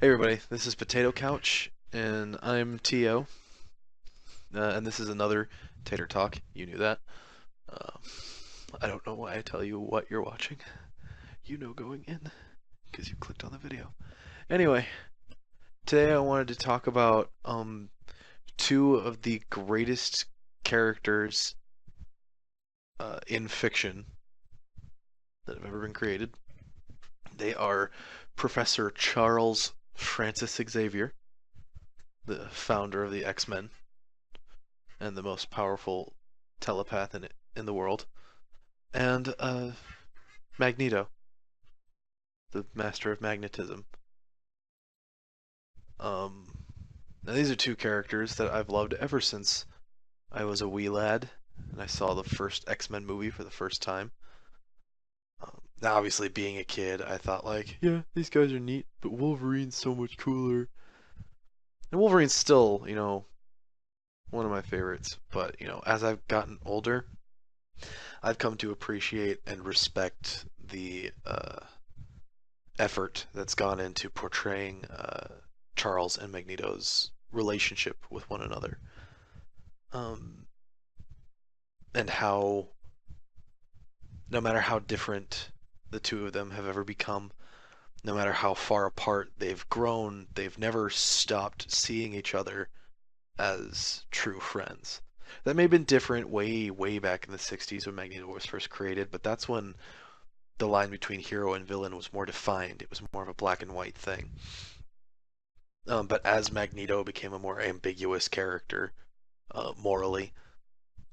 Hey everybody, this is Potato Couch, and I'm T.O., and this is another Tater Talk. You knew that. Uh, I don't know why I tell you what you're watching. You know going in, because you clicked on the video. Anyway, today I wanted to talk about two of the greatest characters in fiction that have ever been created. They are Professor Charles Francis Xavier, the founder of the X-Men, and the most powerful telepath in the world, and Magneto, the master of magnetism. Now these are two characters that I've loved ever since I was a wee lad and I saw the first X-Men movie for the first time. Now, obviously, being a kid, I thought like, yeah, these guys are neat, but Wolverine's so much cooler. And Wolverine's still, one of my favorites. But as I've gotten older, I've come to appreciate and respect the effort that's gone into portraying Charles and Magneto's relationship with one another, um, and how no matter how different the two of them have ever become, no matter how far apart they've grown, they've never stopped seeing each other as true friends. That may have been different way, way back in the 60s when Magneto was first created, but that's when the line between hero and villain was more defined. It was more of a black and white thing. But as Magneto became a more ambiguous character morally,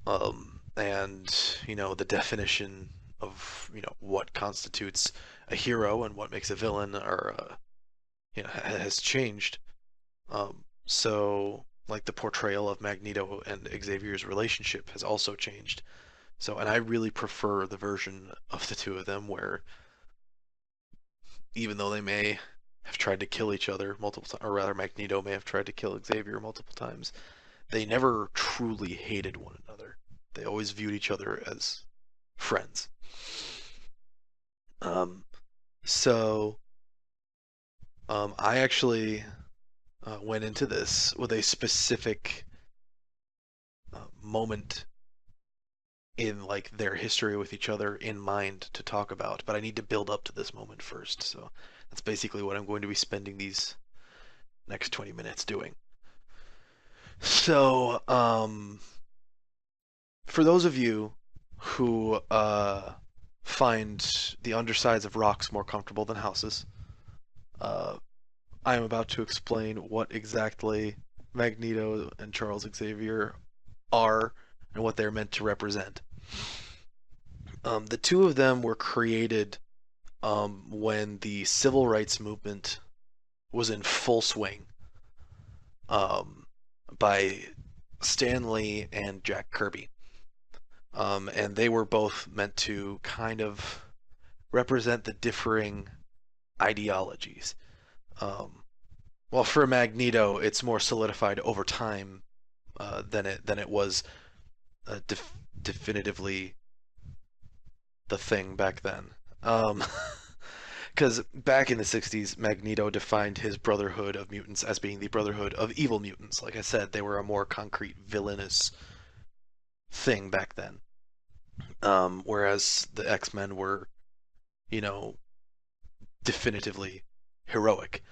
and the definition of what constitutes a hero and what makes a villain are has changed. So like the portrayal of Magneto and Xavier's relationship has also changed. So, and I really prefer the version of the two of them where even though they may have tried to kill each other multiple times, or rather Magneto may have tried to kill Xavier multiple times, they never truly hated one another. They always viewed each other as friends. Um, so I actually went into this with a specific moment in like their history with each other in mind to talk about, but I need to build up to this moment first. So that's basically what I'm going to be spending these next 20 minutes doing. So, for those of you who find the undersides of rocks more comfortable than houses, uh, I am about to explain what exactly Magneto and Charles Xavier are and what they're meant to represent. The two of them were created when the civil rights movement was in full swing, um, by Stan Lee and Jack Kirby. And they were both meant to kind of represent the differing ideologies. Um, well, for Magneto, it's more solidified over time than it was definitively the thing back then. Because back in the 60s, Magneto defined his Brotherhood of Mutants as being the Brotherhood of Evil Mutants. Like I said, they were a more concrete villainous thing back then. Whereas the X-Men were, you know, definitively heroic.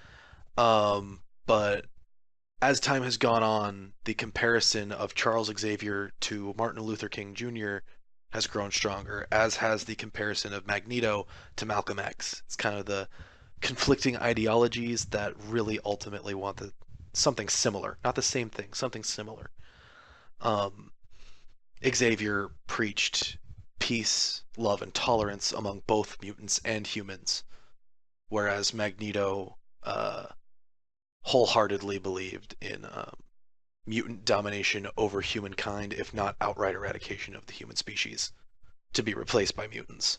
But as time has gone on, the comparison of Charles Xavier to Martin Luther King Jr. has grown stronger, as has the comparison of Magneto to Malcolm X. It's kind of the conflicting ideologies that really ultimately want something similar, not the same thing, something similar. Um, Xavier preached peace, love, and tolerance among both mutants and humans, whereas Magneto wholeheartedly believed in mutant domination over humankind, if not outright eradication of the human species, to be replaced by mutants.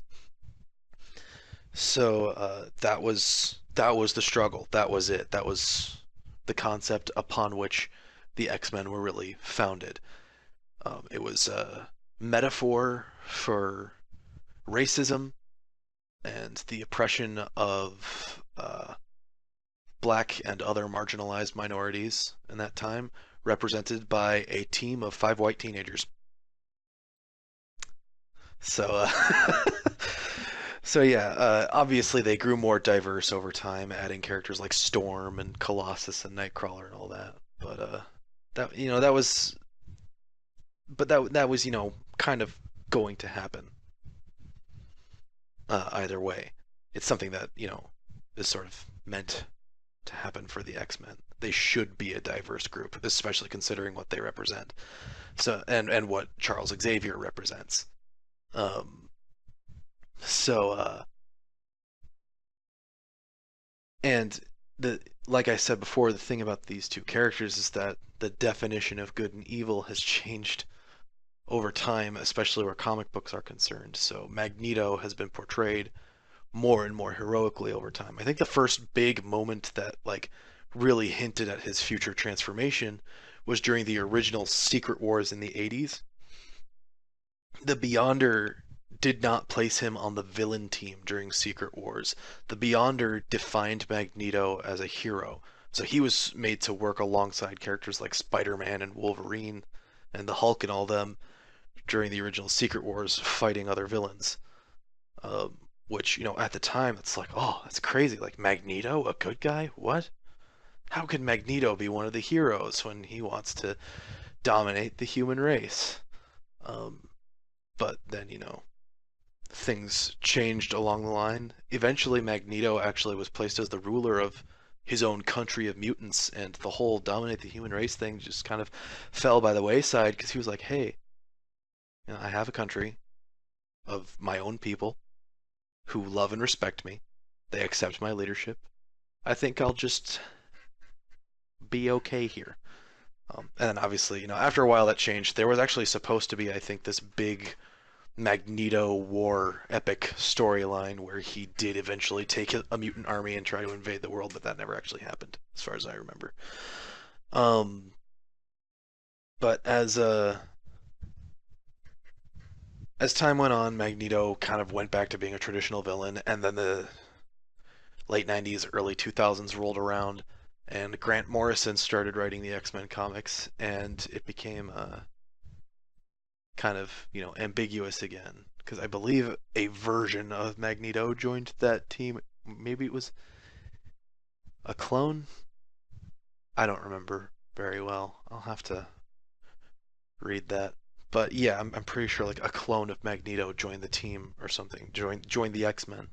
So that was the struggle. That was it. That was the concept upon which the X-Men were really founded. It was a metaphor for racism and the oppression of black and other marginalized minorities in that time, represented by a team of 5 white teenagers. So, so yeah, obviously they grew more diverse over time, adding characters like Storm and Colossus and Nightcrawler and all that. But that was, that was kind of going to happen either way. It's something that is sort of meant to happen for the X-Men. They should be a diverse group, especially considering what they represent. So and what Charles Xavier represents. Um, so and the like I said before, the thing about these two characters is that the definition of good and evil has changed over time, especially where comic books are concerned. So Magneto has been portrayed more and more heroically over time. I think the first big moment that really hinted at his future transformation was during the original Secret Wars in the 80s. The Beyonder did not place him on the villain team during Secret Wars. The Beyonder defined Magneto as a hero. So he was made to work alongside characters like Spider-Man and Wolverine and the Hulk and all them during the original Secret Wars fighting other villains. Which, at the time, it's like, oh, that's crazy. Like, Magneto, a good guy? What? How can Magneto be one of the heroes when he wants to dominate the human race? Um, but then, things changed along the line. Eventually, Magneto actually was placed as the ruler of his own country of mutants, and the whole dominate the human race thing just kind of fell by the wayside because he was like, hey, I have a country of my own people who love and respect me. They accept my leadership. I think I'll just be okay here. And then obviously, after a while that changed. There was actually supposed to be, I think, this big Magneto war epic storyline where he did eventually take a mutant army and try to invade the world, but that never actually happened, as far as I remember. Um, but as time went on, Magneto kind of went back to being a traditional villain, and then the late 90s, early 2000s rolled around, and Grant Morrison started writing the X-Men comics, and it became kind of, ambiguous again. Because I believe a version of Magneto joined that team. Maybe it was a clone? I don't remember very well. I'll have to read that. But yeah, I'm pretty sure like a clone of Magneto joined the team or something. Joined the X-Men.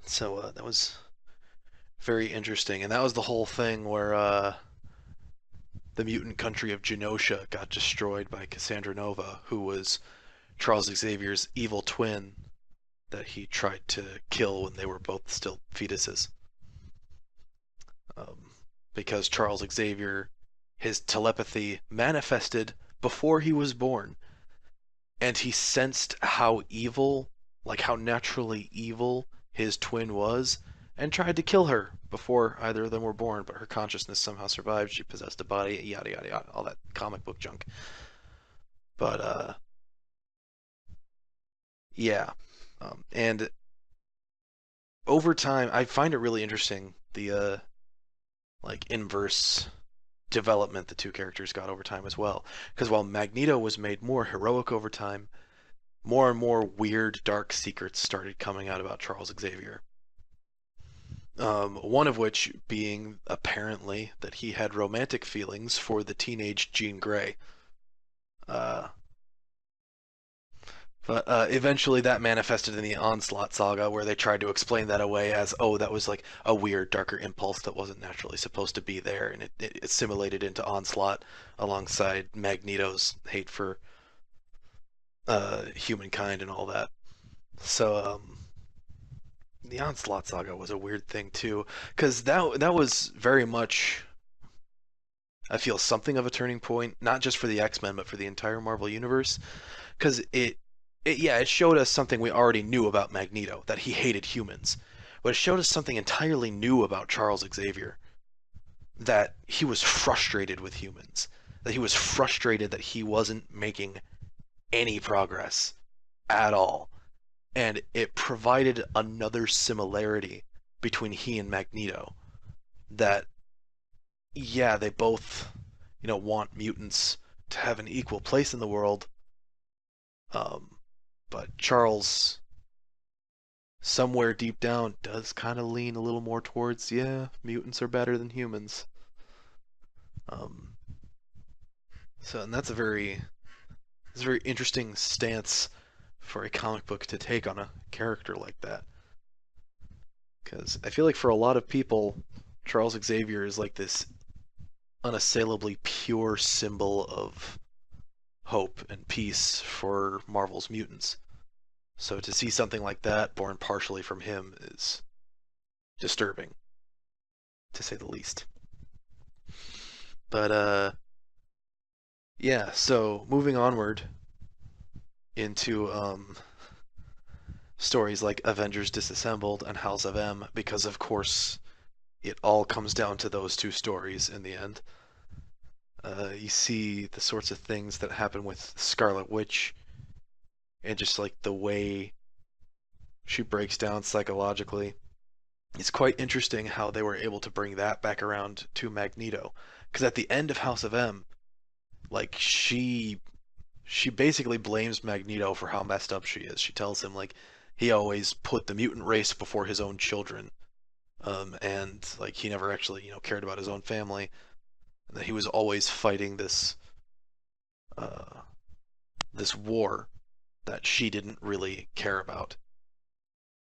So that was very interesting, and that was the whole thing where the mutant country of Genosha got destroyed by Cassandra Nova, who was Charles Xavier's evil twin that he tried to kill when they were both still fetuses. Um, because Charles Xavier, his telepathy manifested before he was born, and he sensed how evil, like how naturally evil his twin was, and tried to kill her before either of them were born, but her consciousness somehow survived. She possessed a body, yada yada yada, all that comic book junk. But yeah, and over time, I find it really interesting the inverse development the two characters got over time as well. Because while Magneto was made more heroic over time, more and more weird, dark secrets started coming out about Charles Xavier. One of which being apparently that he had romantic feelings for the teenage Jean Grey. Uh, but eventually that manifested in the Onslaught saga, where they tried to explain that away as, oh, that was like a weird, darker impulse that wasn't naturally supposed to be there, and it assimilated into Onslaught alongside Magneto's hate for humankind and all that. So the Onslaught saga was a weird thing too, because that was very much, I feel, something of a turning point, not just for the X-Men, but for the entire Marvel Universe, because it showed us something we already knew about Magneto, that he hated humans. But it showed us something entirely new about Charles Xavier, that he was frustrated with humans, that he was frustrated that he wasn't making any progress at all. And it provided another similarity between he and Magneto. that, yeah, they both, want mutants to have an equal place in the world. Um, but Charles, somewhere deep down, does kind of lean a little more towards, yeah, mutants are better than humans. Um, and it's a very interesting stance for a comic book to take on a character like that. Because I feel like for a lot of people, Charles Xavier is like this unassailably pure symbol of hope and peace for Marvel's mutants. So to see something like that born partially from him is disturbing, to say the least. But yeah. So moving onward into stories like Avengers Disassembled and House of M, because of course it all comes down to those two stories in the end. You see the sorts of things that happen with Scarlet Witch and just like the way she breaks down psychologically. It's quite interesting how they were able to bring that back around to Magneto. Because at the end of House of M, like she basically blames Magneto for how messed up she is. She tells him like he always put the mutant race before his own children, and like he never actually cared about his own family, and that he was always fighting uh, this war that she didn't really care about.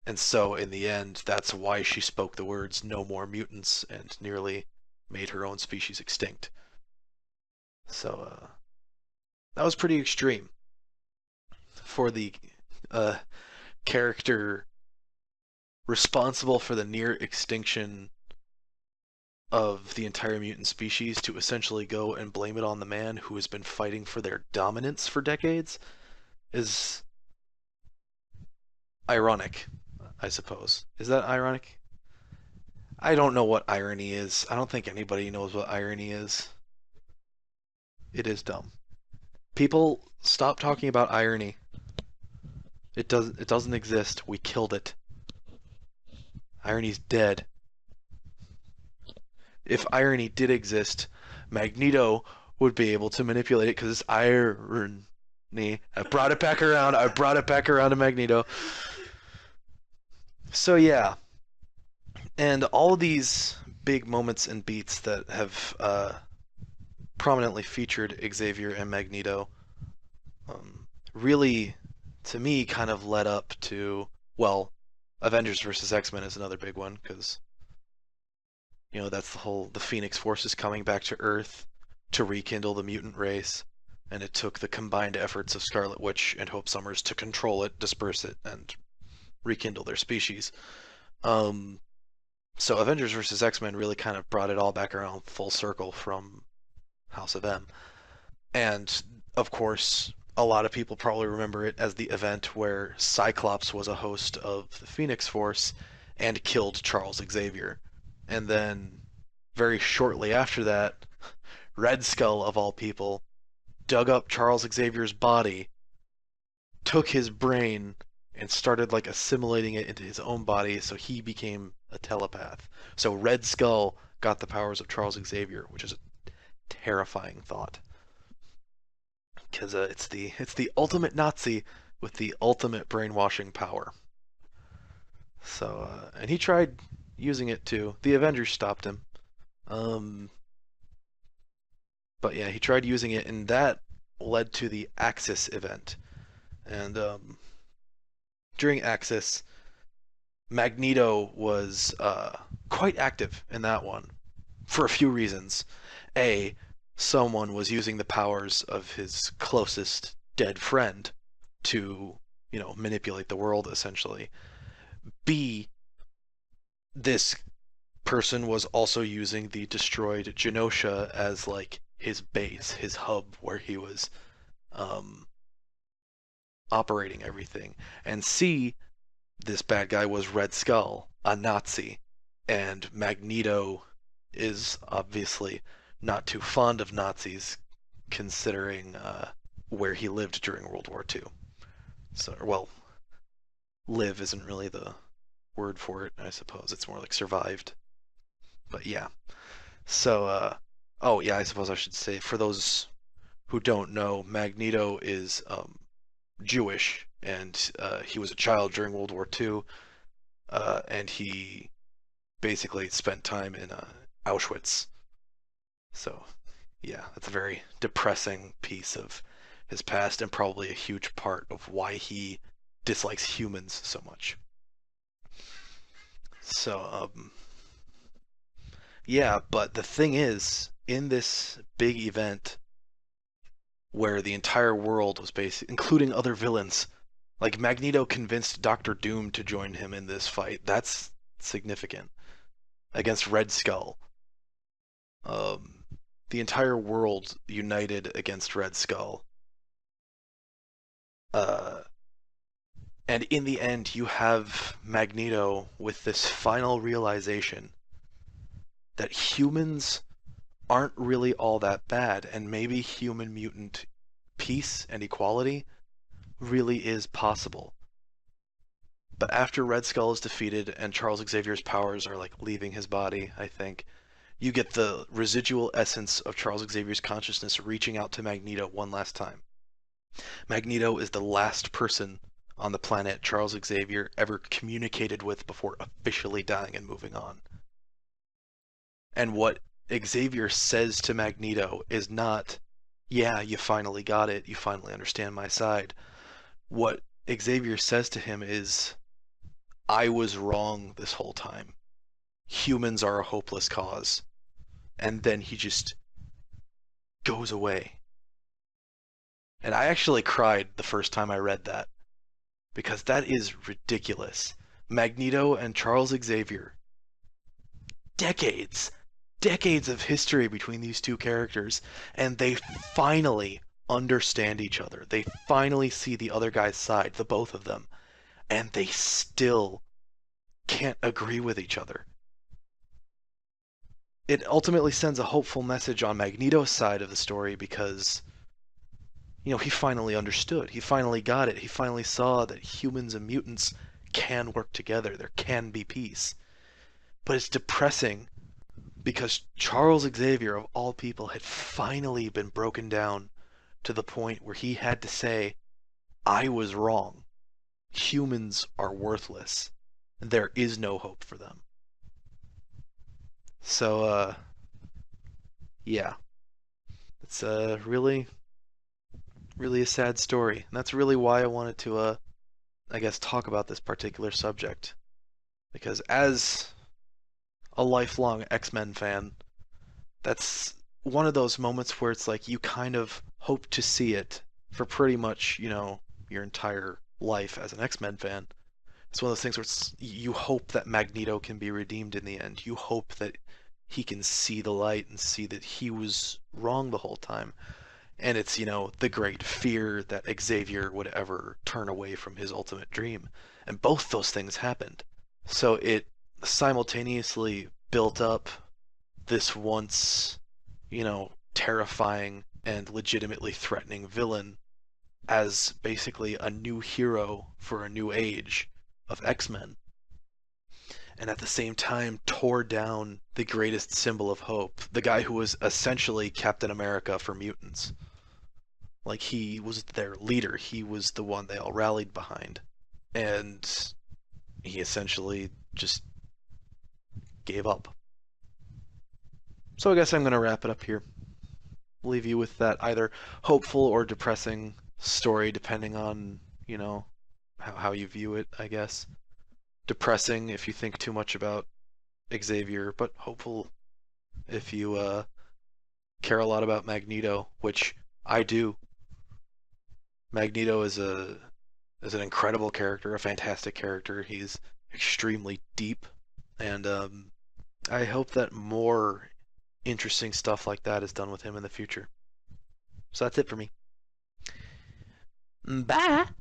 And so in the end, that's why she spoke the words "no more mutants" and nearly made her own species extinct. So that was pretty extreme for the uh, character responsible for the near extinction of the entire mutant species to essentially go and blame it on the man who has been fighting for their dominance for decades is ironic, I suppose. Is that ironic? I don't know what irony is. I don't think anybody knows what irony is. It is dumb. People stop talking about irony. It doesn't exist. We killed it. Irony's dead. If irony did exist, Magneto would be able to manipulate it because it's irony. I brought it back around. I brought it back around to Magneto. So yeah, and all of these big moments and beats that have prominently featured Xavier and Magneto really, to me, kind of led up to, well, Avengers versus X-Men is another big one because that's the Phoenix Forces coming back to Earth to rekindle the mutant race, and it took the combined efforts of Scarlet Witch and Hope Summers to control it, disperse it, and rekindle their species. Um, so Avengers versus X-Men really kind of brought it all back around full circle from House of M. And of course, a lot of people probably remember it as the event where Cyclops was a host of the Phoenix Force and killed Charles Xavier. And then very shortly after that, Red Skull, of all people, dug up Charles Xavier's body, took his brain, and started like assimilating it into his own body so he became a telepath. So Red Skull got the powers of Charles Xavier, which is a terrifying thought. Because it's the ultimate Nazi with the ultimate brainwashing power. So and he tried using it too. The Avengers stopped him. Um, but yeah, he tried using it, and that led to the Axis event. And during Axis, Magneto was quite active in that one for a few reasons. A, someone was using the powers of his closest dead friend to, manipulate the world essentially. B, this person was also using the destroyed Genosha as like his base, his hub where he was um, operating everything. And C, this bad guy was Red Skull, a Nazi, and Magneto is obviously not too fond of Nazis, considering where he lived during World War II. So, well, live isn't really the word for it, I suppose. It's more like survived. But yeah. So oh yeah, I suppose I should say for those who don't know, Magneto is Jewish, and he was a child during World War II, and he basically spent time in Auschwitz. So yeah, that's a very depressing piece of his past, and probably a huge part of why he dislikes humans so much. So yeah, but the thing is, in this big event where the entire world was based, including other villains, like Magneto convinced Doctor Doom to join him in this fight. That's significant against Red Skull. Um, the entire world united against Red Skull. Uh, and in the end, you have Magneto with this final realization that humans aren't really all that bad, and maybe human mutant peace and equality really is possible. But after Red Skull is defeated and Charles Xavier's powers are like leaving his body, I think, you get the residual essence of Charles Xavier's consciousness reaching out to Magneto one last time. Magneto is the last person on the planet Charles Xavier ever communicated with before officially dying and moving on. And what Xavier says to Magneto is not, yeah, you finally got it, you finally understand my side. What Xavier says to him is, I was wrong this whole time. Humans are a hopeless cause. And then he just goes away. And I actually cried the first time I read that because that is ridiculous. Magneto and Charles Xavier, decades, decades of history between these two characters, and they finally understand each other. They finally see the other guy's side, the both of them, and they still can't agree with each other. It ultimately sends a hopeful message on Magneto's side of the story because he finally understood. He finally got it. He finally saw that humans and mutants can work together. There can be peace. But it's depressing because Charles Xavier, of all people, had finally been broken down to the point where he had to say, I was wrong. Humans are worthless. There is no hope for them. So, yeah. It's really, really a sad story. And that's really why I wanted to, I guess, talk about this particular subject. Because as a lifelong X-Men fan, that's one of those moments where it's like you kind of hope to see it for pretty much, your entire life as an X-Men fan. It's one of those things where you hope that Magneto can be redeemed in the end. You hope that he can see the light and see that he was wrong the whole time. And it's, the great fear that Xavier would ever turn away from his ultimate dream. And both those things happened. So it simultaneously built up this once, terrifying and legitimately threatening villain as basically a new hero for a new age of X-Men. And at the same time tore down the greatest symbol of hope, the guy who was essentially Captain America for mutants. Like, he was their leader, he was the one they all rallied behind. And he essentially just gave up. So I guess I'm going to wrap it up here. Leave you with that either hopeful or depressing story, depending on, how you view it, I guess. Depressing if you think too much about Xavier, but hopeful if you care a lot about Magneto, which I do. Magneto is an incredible character, a fantastic character. He's extremely deep, and I hope that more interesting stuff like that is done with him in the future. So that's it for me. Bye.